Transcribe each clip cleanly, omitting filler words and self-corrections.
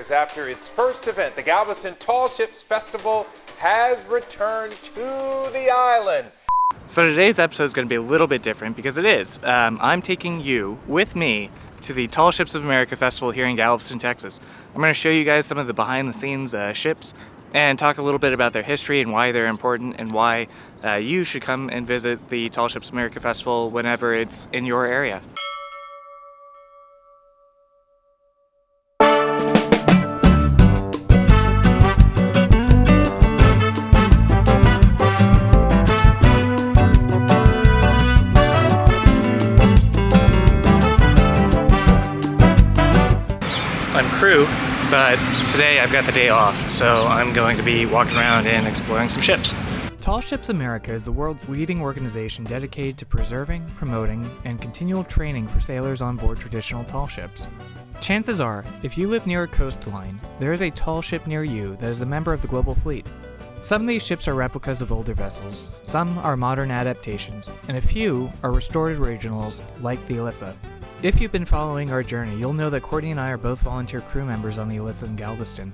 years after its first event, the Galveston Tall Ships Festival has returned to the island. So today's episode is going to be a little bit different because it is. I'm taking you with me to the Tall Ships of America Festival here in Galveston, Texas. I'm going to show you guys some of the behind-the-scenes ships and talk a little bit about their history and why they're important and why you should come and visit the Tall Ships of America Festival whenever it's in your area. I'm crew, but today I've got the day off, so I'm going to be walking around and exploring some ships. Tall Ships America is the world's leading organization dedicated to preserving, promoting, and continual training for sailors on board traditional tall ships. Chances are, if you live near a coastline, there is a tall ship near you that is a member of the global fleet. Some of these ships are replicas of older vessels, some are modern adaptations, and a few are restored originals like the Elissa. If you've been following our journey, you'll know that Courtney and I are both volunteer crew members on the Elissa in Galveston.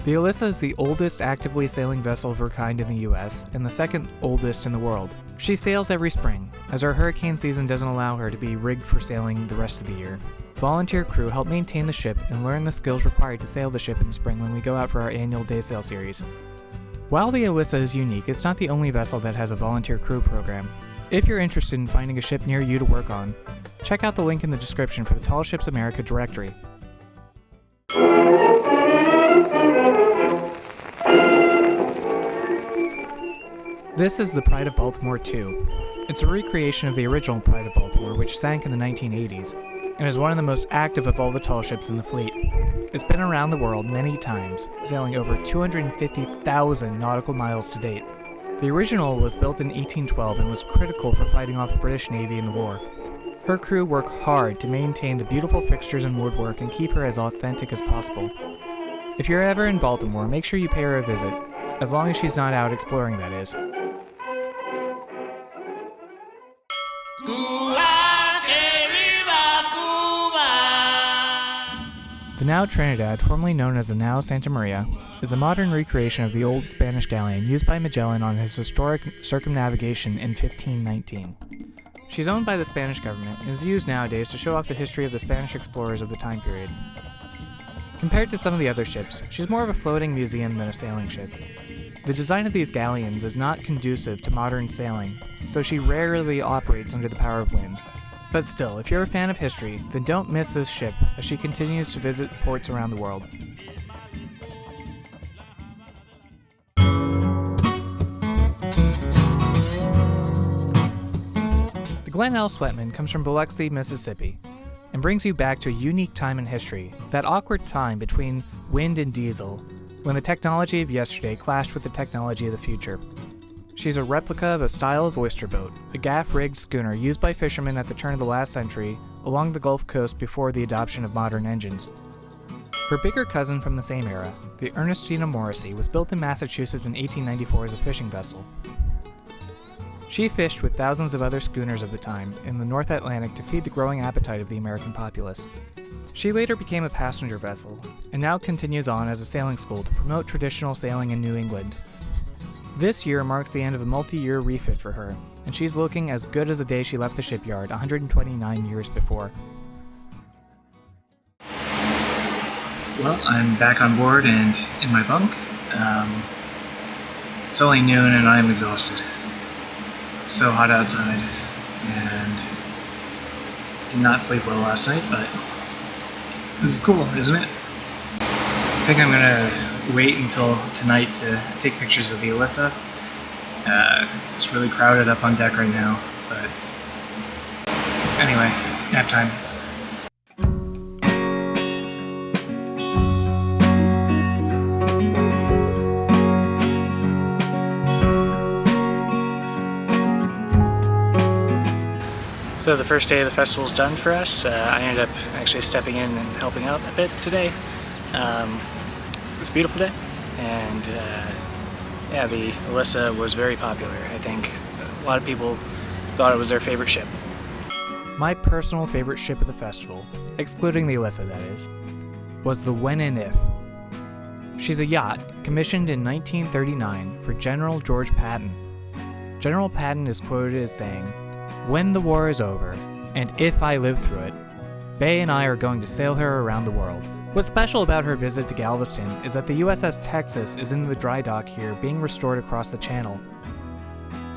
The Elissa is the oldest actively sailing vessel of her kind in the US, and the second oldest in the world. She sails every spring, as our hurricane season doesn't allow her to be rigged for sailing the rest of the year. Volunteer crew help maintain the ship and learn the skills required to sail the ship in the spring when we go out for our annual day sail series. While the Elissa is unique, it's not the only vessel that has a volunteer crew program. If you're interested in finding a ship near you to work on, check out the link in the description for the Tall Ships America directory. This is the Pride of Baltimore II. It's a recreation of the original Pride of Baltimore, which sank in the 1980s, and is one of the most active of all the tall ships in the fleet. It's been around the world many times, sailing over 250,000 nautical miles to date. The original was built in 1812 and was critical for fighting off the British Navy in the war. Her crew work hard to maintain the beautiful fixtures and woodwork and keep her as authentic as possible. If you're ever in Baltimore, make sure you pay her a visit, as long as she's not out exploring, that is. The Nao Trinidad, formerly known as the Nao Santa Maria, is a modern recreation of the old Spanish galleon used by Magellan on his historic circumnavigation in 1519. She's owned by the Spanish government and is used nowadays to show off the history of the Spanish explorers of the time period. Compared to some of the other ships, she's more of a floating museum than a sailing ship. The design of these galleons is not conducive to modern sailing, so she rarely operates under the power of wind. But still, if you're a fan of history, then don't miss this ship as she continues to visit ports around the world. The Glen L Swetman comes from Biloxi, Mississippi, and brings you back to a unique time in history, that awkward time between wind and diesel, when the technology of yesterday clashed with the technology of the future. She's a replica of a style of oyster boat, a gaff-rigged schooner used by fishermen at the turn of the last century along the Gulf Coast before the adoption of modern engines. Her bigger cousin from the same era, the Ernestina Morrissey, was built in Massachusetts in 1894 as a fishing vessel. She fished with thousands of other schooners of the time in the North Atlantic to feed the growing appetite of the American populace. She later became a passenger vessel, and now continues on as a sailing school to promote traditional sailing in New England. This year marks the end of a multi-year refit for her, and she's looking as good as the day she left the shipyard 129 years before. Well, I'm back on board and in my bunk. It's only noon and I'm exhausted. So hot outside, and did not sleep well last night, but this is cool, isn't it? I think I'm gonna wait until tonight to take pictures of the Elissa. It's really crowded up on deck right now, but anyway, nap time. So the first day of the festival is done for us. I ended up actually stepping in and helping out a bit today. It was a beautiful day, and yeah, the Elissa was very popular. I think a lot of people thought it was their favorite ship. My personal favorite ship of the festival, excluding the Elissa, that is, was the When and If. She's a yacht commissioned in 1939 for General George Patton. General Patton is quoted as saying, "When the war is over, and if I live through it, Bay and I are going to sail her around the world." What's special about her visit to Galveston is that the USS Texas is in the dry dock here being restored across the channel.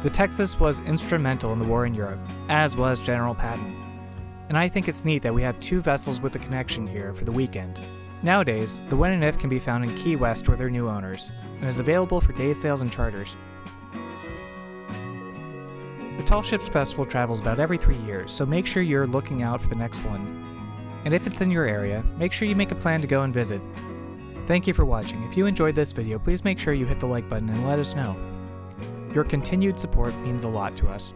The Texas was instrumental in the war in Europe, as was General Patton. And I think it's neat that we have two vessels with a connection here for the weekend. Nowadays, the When and If can be found in Key West with their new owners, and is available for day sales and charters. The Tall Ships Festival travels about every 3 years, so make sure you're looking out for the next one. And if it's in your area, make sure you make a plan to go and visit. Thank you for watching. If you enjoyed this video, please make sure you hit the like button and let us know. Your continued support means a lot to us.